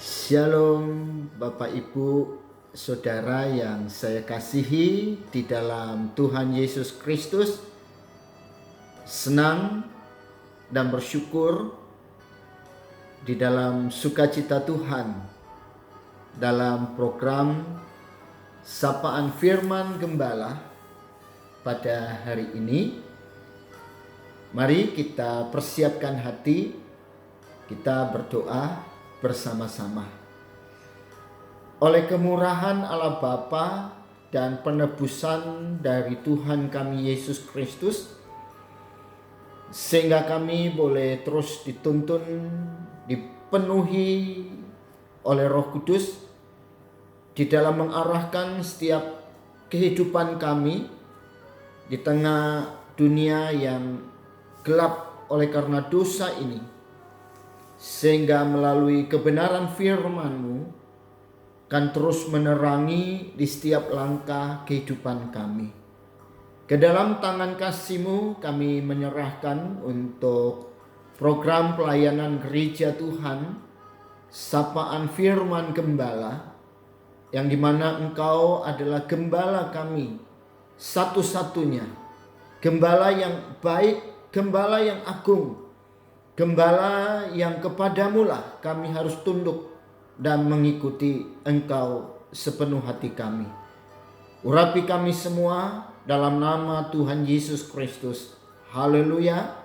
Shalom Bapak Ibu Saudara yang saya kasihi di dalam Tuhan Yesus Kristus. Senang dan bersyukur di dalam sukacita Tuhan dalam program Sapaan Firman Gembala pada hari ini. Mari kita persiapkan hati, kita berdoa bersama-sama. Oleh kemurahan Allah Bapa dan penebusan dari Tuhan kami Yesus Kristus, sehingga kami boleh terus dituntun, dipenuhi oleh Roh Kudus di dalam mengarahkan setiap kehidupan kami di tengah dunia yang gelap oleh karena dosa ini, sehingga melalui kebenaran firman-Mu kan terus menerangi di setiap langkah kehidupan kami. Ke dalam tangan kasih-Mu kami menyerahkan untuk program pelayanan gereja Tuhan, Sapaan Firman Gembala, yang dimana Engkau adalah gembala kami satu-satunya, gembala yang baik, gembala yang agung, gembala yang kepadamu-lah kami harus tunduk dan mengikuti Engkau sepenuh hati kami. Urapi kami semua dalam nama Tuhan Yesus Kristus. Haleluya.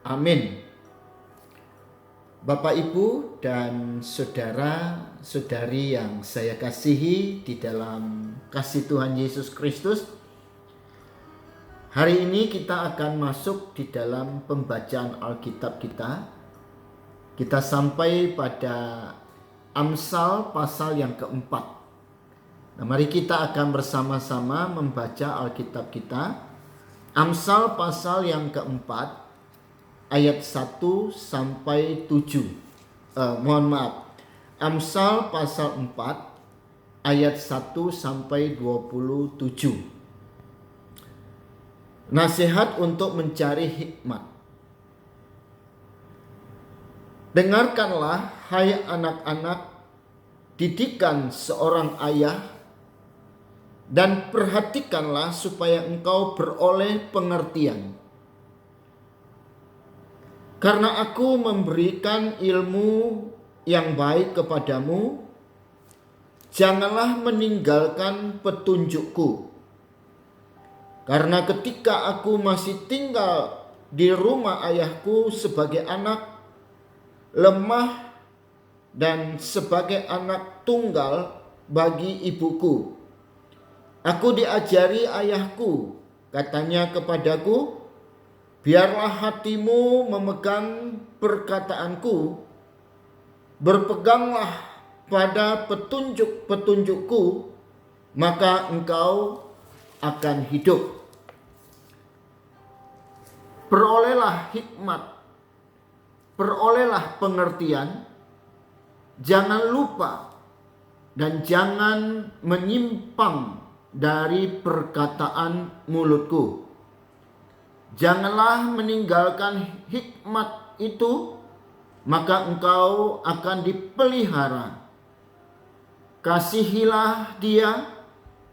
Amin. Bapak, Ibu, dan saudara-saudari yang saya kasihi di dalam kasih Tuhan Yesus Kristus, hari ini kita akan masuk di dalam pembacaan Alkitab kita. Kita sampai pada Amsal pasal yang keempat. Nah, mari kita akan bersama-sama membaca Alkitab kita. Amsal pasal yang keempat, ayat 1 sampai 7. Amsal pasal 4, ayat 1 sampai 27. Nasihat untuk mencari hikmat. Dengarkanlah, hai anak-anak, didikan seorang ayah, dan perhatikanlah supaya engkau beroleh pengertian. Karena aku memberikan ilmu yang baik kepadamu, janganlah meninggalkan petunjukku. Karena ketika aku masih tinggal di rumah ayahku sebagai anak lemah dan sebagai anak tunggal bagi ibuku, aku diajari ayahku, katanya kepadaku, biarlah hatimu memegang perkataanku, berpeganglah pada petunjuk-petunjukku, maka engkau akan hidup. Perolehlah hikmat, perolehlah pengertian, jangan lupa dan jangan menyimpang dari perkataan mulutku. Janganlah meninggalkan hikmat itu, maka engkau akan dipelihara. Kasihilah dia,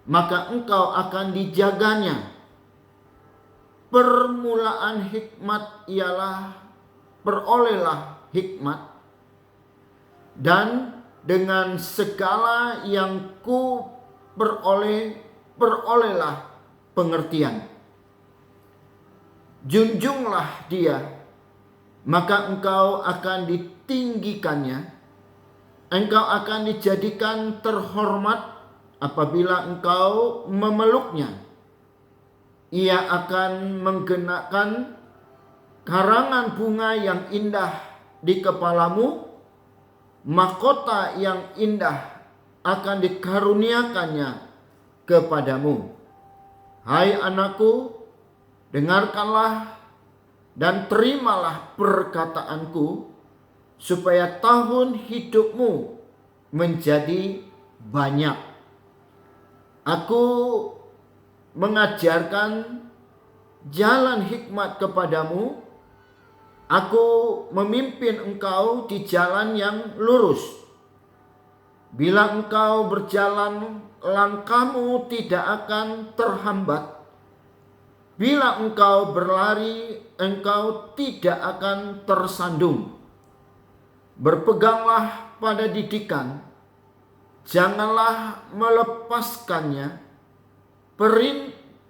maka engkau akan dijaganya. Permulaan hikmat ialah perolehlah hikmat, dan dengan segala yang ku perolehlah pengertian. Junjunglah dia, maka engkau akan ditinggikannya. Engkau akan dijadikan terhormat apabila engkau memeluknya. Ia akan menggenakan karangan bunga yang indah di kepalamu, mahkota yang indah akan dikaruniakannya kepadamu. Hai anakku, dengarkanlah dan terimalah perkataanku, supaya tahun hidupmu menjadi banyak. Aku mengajarkan jalan hikmat kepadamu. Aku memimpin engkau di jalan yang lurus. Bila engkau berjalan, langkahmu tidak akan terhambat. Bila engkau berlari, engkau tidak akan tersandung. Berpeganglah pada didikan, janganlah melepaskannya.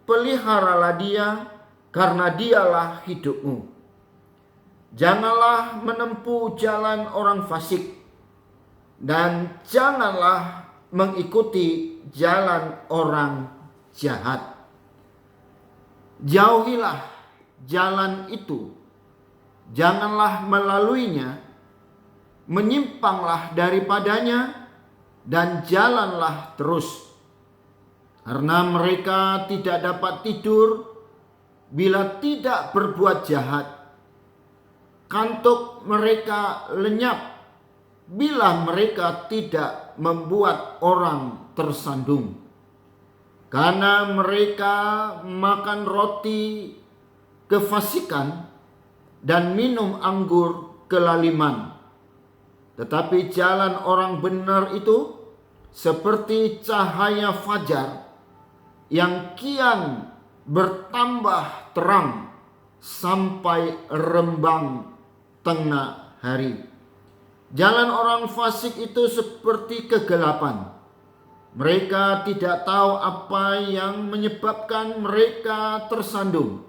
Peliharalah dia, karena dialah hidupmu. Janganlah menempuh jalan orang fasik, dan janganlah mengikuti jalan orang jahat. Jauhilah jalan itu, janganlah melaluinya. Menyimpanglah daripadanya, dan jalanlah terus. Karena mereka tidak dapat tidur bila tidak berbuat jahat. Kantuk mereka lenyap bila mereka tidak membuat orang tersandung. Karena mereka makan roti kefasikan dan minum anggur kelaliman. Tetapi jalan orang benar itu seperti cahaya fajar yang kian bertambah terang sampai rembang tengah hari. Jalan orang fasik itu seperti kegelapan. Mereka tidak tahu apa yang menyebabkan mereka tersandung.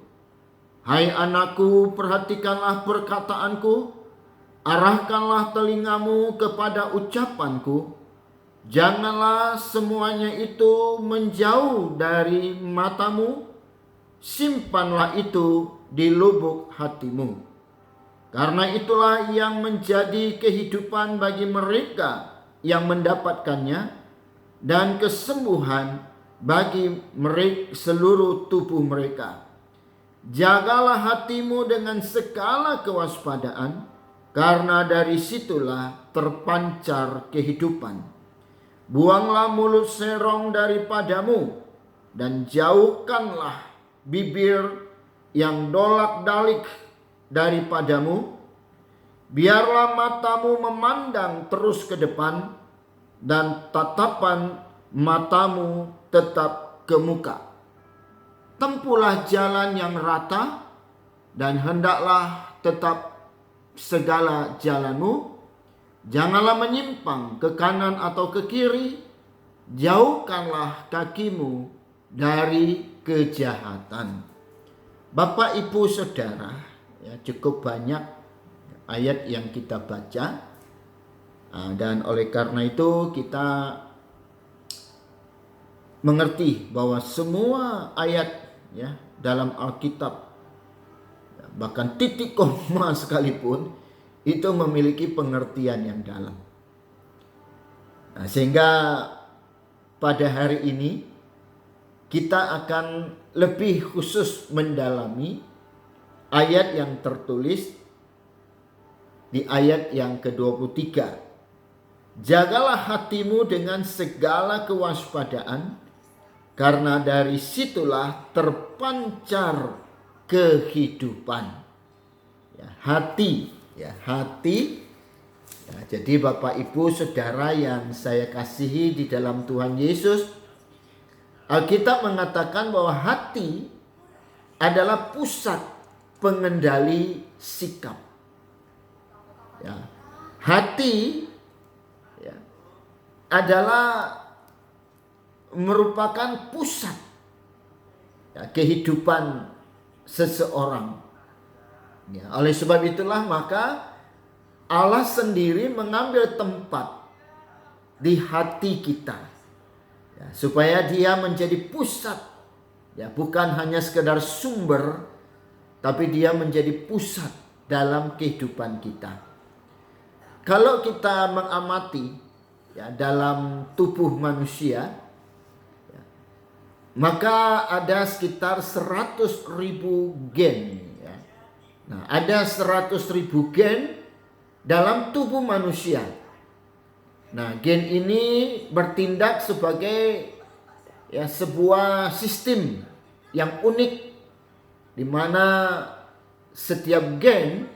Hai anakku, perhatikanlah perkataanku, arahkanlah telingamu kepada ucapanku. Janganlah semuanya itu menjauh dari matamu, simpanlah itu di lubuk hatimu. Karena itulah yang menjadi kehidupan bagi mereka yang mendapatkannya, dan kesembuhan bagi mereka seluruh tubuh mereka. Jagalah hatimu dengan segala kewaspadaan, karena dari situlah terpancar kehidupan. Buanglah mulut serong daripadamu, dan jauhkanlah bibir yang dolak-dalik daripadamu. Biarlah matamu memandang terus ke depan, dan tatapan matamu tetap ke muka. Tempuhlah jalan yang rata, dan hendaklah tetap segala jalanmu. Janganlah menyimpang ke kanan atau ke kiri. Jauhkanlah kakimu dari kejahatan. Bapak, Ibu, Saudara, ya, cukup banyak ayat yang kita baca. Dan oleh karena itu kita mengerti bahwa semua ayat ya dalam Alkitab, bahkan titik koma sekalipun, itu memiliki pengertian yang dalam. Sehingga pada hari ini kita akan lebih khusus mendalami ayat yang tertulis di ayat yang ke-23. Jagalah hatimu dengan segala kewaspadaan, karena dari situlah terpancar kehidupan. Ya, hati. Ya, jadi Bapak, Ibu, Saudara yang saya kasihi di dalam Tuhan Yesus, Alkitab mengatakan bahwa hati adalah pusat pengendali sikap. Ya, hati adalah merupakan pusat kehidupan seseorang. Ya, oleh sebab itulah maka Allah sendiri mengambil tempat di hati kita, ya, supaya dia menjadi pusat, ya, bukan hanya sekedar sumber, tapi dia menjadi pusat dalam kehidupan kita. Kalau kita mengamati ya dalam tubuh manusia, ya, maka ada sekitar 100.000 gen. Ya. Nah, ada 100.000 gen dalam tubuh manusia. Nah, gen ini bertindak sebagai ya sebuah sistem yang unik, di mana setiap gen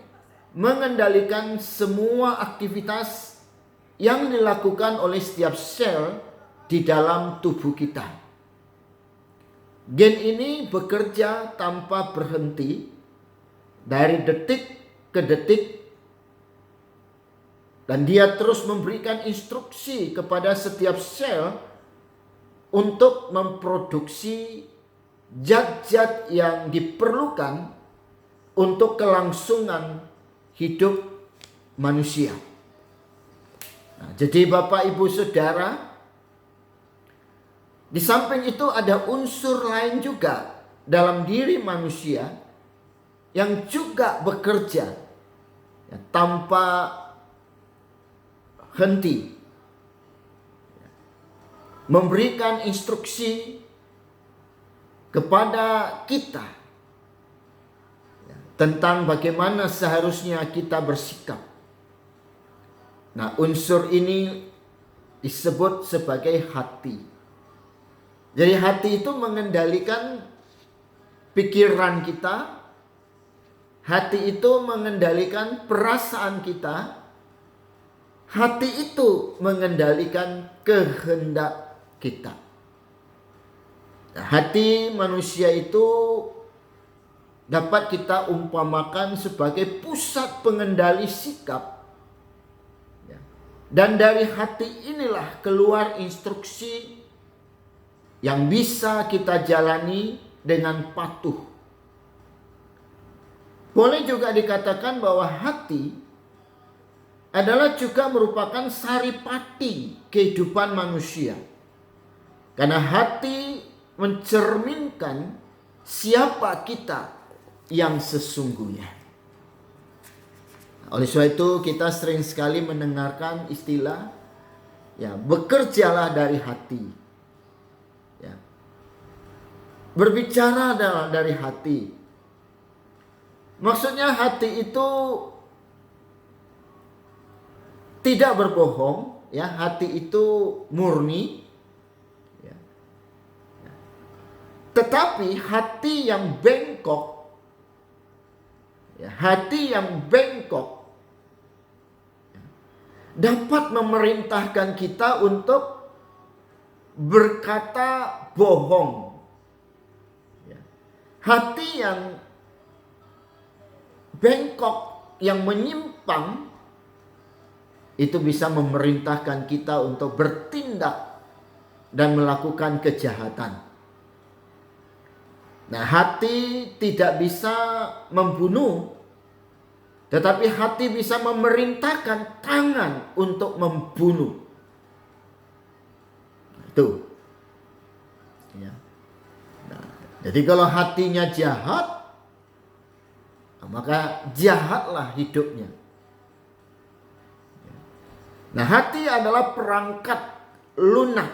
mengendalikan semua aktivitas yang dilakukan oleh setiap sel di dalam tubuh kita. Gen ini bekerja tanpa berhenti dari detik ke detik, dan dia terus memberikan instruksi kepada setiap sel untuk memproduksi zat-zat yang diperlukan untuk kelangsungan hidup manusia. Nah, jadi Bapak Ibu Saudara, di samping itu ada unsur lain juga dalam diri manusia yang juga bekerja ya, tanpa henti, memberikan instruksi kepada kita tentang bagaimana seharusnya kita bersikap. Nah, unsur ini disebut sebagai hati. Jadi hati itu mengendalikan pikiran kita, hati itu mengendalikan perasaan kita, hati itu mengendalikan kehendak kita. Nah, hati manusia itu dapat kita umpamakan sebagai pusat pengendali sikap. Dan dari hati inilah keluar instruksi yang bisa kita jalani dengan patuh. Boleh juga dikatakan bahwa hati adalah juga merupakan saripati kehidupan manusia. Karena hati mencerminkan siapa kita yang sesungguhnya. Oleh sebab itu kita sering sekali mendengarkan istilah ya, bekerjalah dari hati. Ya. Berbicara dari hati. Maksudnya hati itu tidak berbohong, ya, hati itu murni. Ya. Ya. Tetapi hati yang bengkok, ya, hati yang bengkok dapat memerintahkan kita untuk berkata bohong. Ya. Hati yang bengkok, yang menyimpang, itu bisa memerintahkan kita untuk bertindak dan melakukan kejahatan. Nah, hati tidak bisa membunuh, tetapi hati bisa memerintahkan tangan untuk membunuh. Itu. Ya. Nah, jadi kalau hatinya jahat, maka jahatlah hidupnya. Nah, hati adalah perangkat lunak.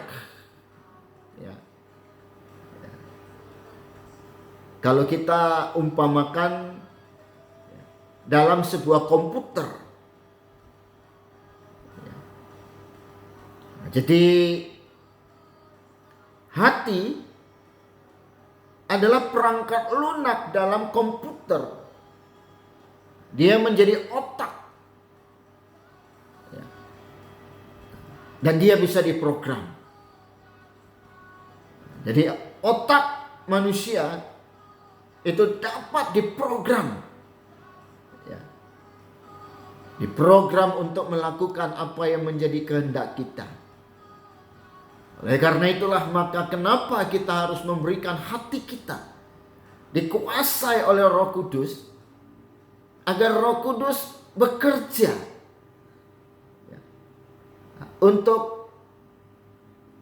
Ya. Ya. Kalau kita umpamakan dalam sebuah komputer. Nah, jadi hati adalah perangkat lunak dalam komputer. Dia menjadi otak. Ya. Dan dia bisa diprogram. Jadi otak manusia itu dapat diprogram. Diprogram untuk melakukan apa yang menjadi kehendak kita. Oleh karena itulah maka kenapa kita harus memberikan hati kita dikuasai oleh Roh Kudus, agar Roh Kudus bekerja untuk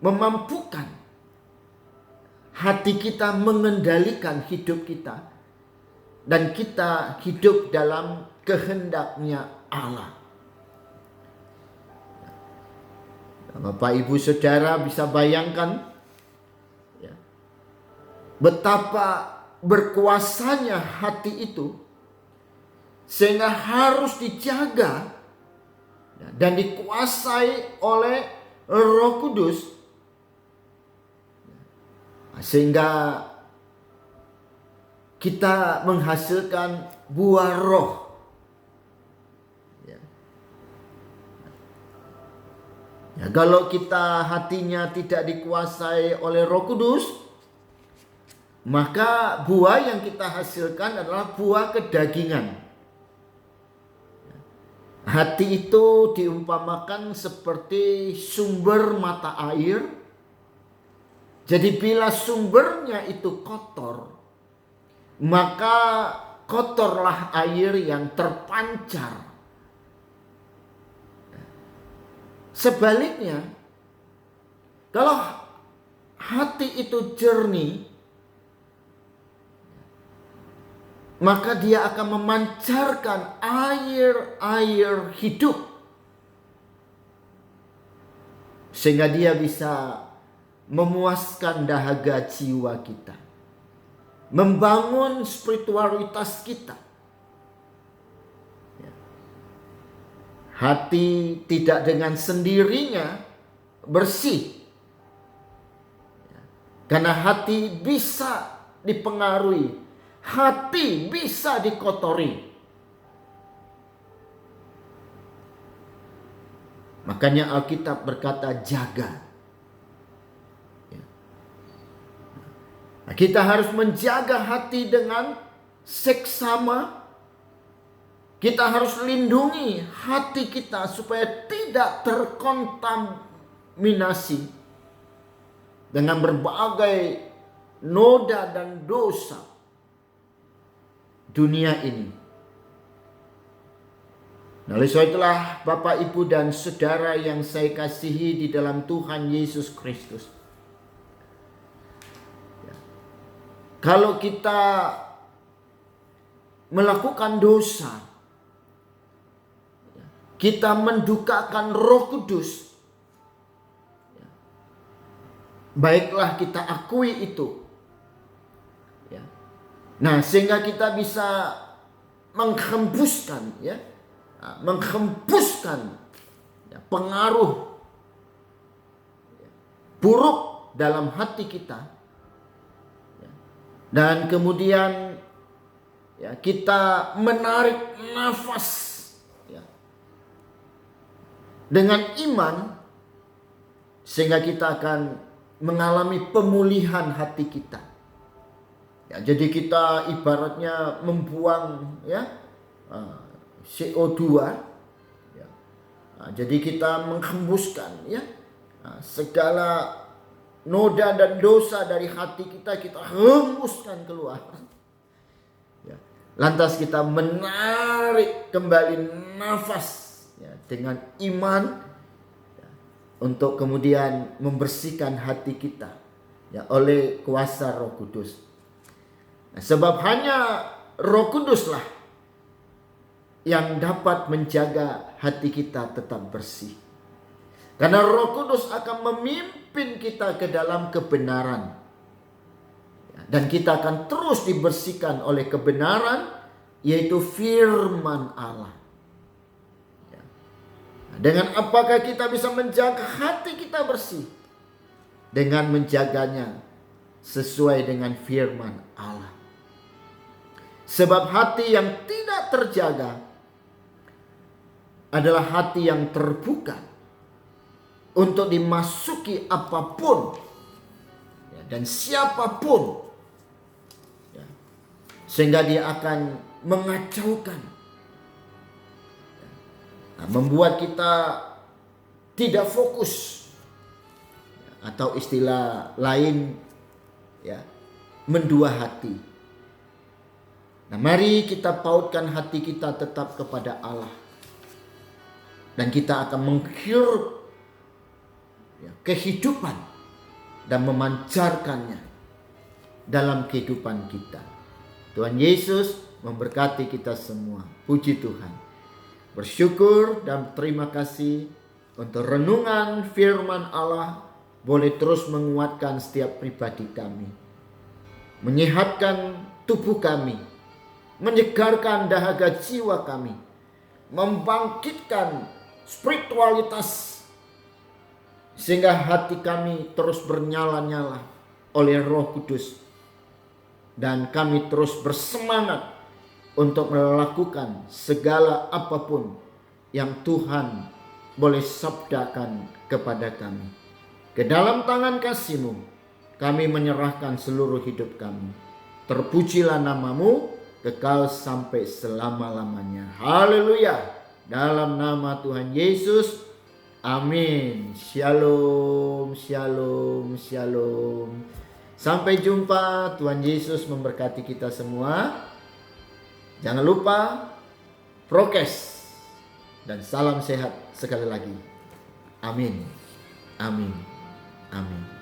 memampukan hati kita mengendalikan hidup kita, dan kita hidup dalam kehendaknya Allah. Bapak Ibu Saudara bisa bayangkan ya, betapa berkuasanya hati itu, sehingga harus dijaga dan dikuasai oleh Roh Kudus, sehingga kita menghasilkan buah roh. Ya, kalau kita hatinya tidak dikuasai oleh Roh Kudus, maka buah yang kita hasilkan adalah buah kedagingan. Hati itu diumpamakan seperti sumber mata air. Jadi bila sumbernya itu kotor, maka kotorlah air yang terpancar. Sebaliknya, kalau hati itu jernih, maka dia akan memancarkan air-air hidup. Sehingga dia bisa memuaskan dahaga jiwa kita. Membangun spiritualitas kita. Hati tidak dengan sendirinya bersih. Karena hati bisa dipengaruhi. Hati bisa dikotori. Makanya Alkitab berkata jaga. Kita harus menjaga hati dengan seksama. Kita harus lindungi hati kita supaya tidak terkontaminasi dengan berbagai noda dan dosa dunia ini. Nah, oleh sebab itulah Bapak, Ibu, dan Saudara yang saya kasihi di dalam Tuhan Yesus Kristus. Kalau kita melakukan dosa, kita mendukakan Roh Kudus, baiklah kita akui itu. Nah, sehingga kita bisa menghembuskan pengaruh buruk dalam hati kita. Dan kemudian kita menarik nafas dengan iman, sehingga kita akan mengalami pemulihan hati kita. Jadi kita ibaratnya membuang CO2. Jadi kita menghembuskan segala noda dan dosa dari hati kita, kita hembuskan keluar. Lantas kita menarik kembali nafas dengan iman untuk kemudian membersihkan hati kita oleh kuasa Roh Kudus. Nah, sebab hanya Roh Kuduslah yang dapat menjaga hati kita tetap bersih. Karena Roh Kudus akan memimpin kita ke dalam kebenaran. Dan kita akan terus dibersihkan oleh kebenaran, yaitu firman Allah. Dengan apakah kita bisa menjaga hati kita bersih? Dengan menjaganya sesuai dengan firman Allah. Sebab hati yang tidak terjaga adalah hati yang terbuka untuk dimasuki apapun dan siapapun, sehingga dia akan mengacaukan, membuat kita tidak fokus, atau istilah lain mendua hati. Nah, mari kita pautkan hati kita tetap kepada Allah, dan kita akan menghirup kehidupan dan memancarkannya dalam kehidupan kita. Tuhan Yesus memberkati kita semua. Puji Tuhan. Bersyukur dan terima kasih untuk renungan firman Allah boleh terus menguatkan setiap pribadi kami, menyehatkan tubuh kami, menyegarkan dahaga jiwa kami, membangkitkan spiritualitas, sehingga hati kami terus bernyala-nyala oleh Roh Kudus, dan kami terus bersemangat untuk melakukan segala apapun yang Tuhan boleh sabdakan kepada kami. Ke dalam tangan kasih-Mu kami menyerahkan seluruh hidup kami. Terpujilah nama-Mu kekal sampai selama-lamanya. Haleluya. Dalam nama Tuhan Yesus. Amin. Shalom, shalom, shalom. Sampai jumpa. Tuhan Yesus memberkati kita semua. Jangan lupa prokes dan salam sehat sekali lagi. Amin. Amin. Amin.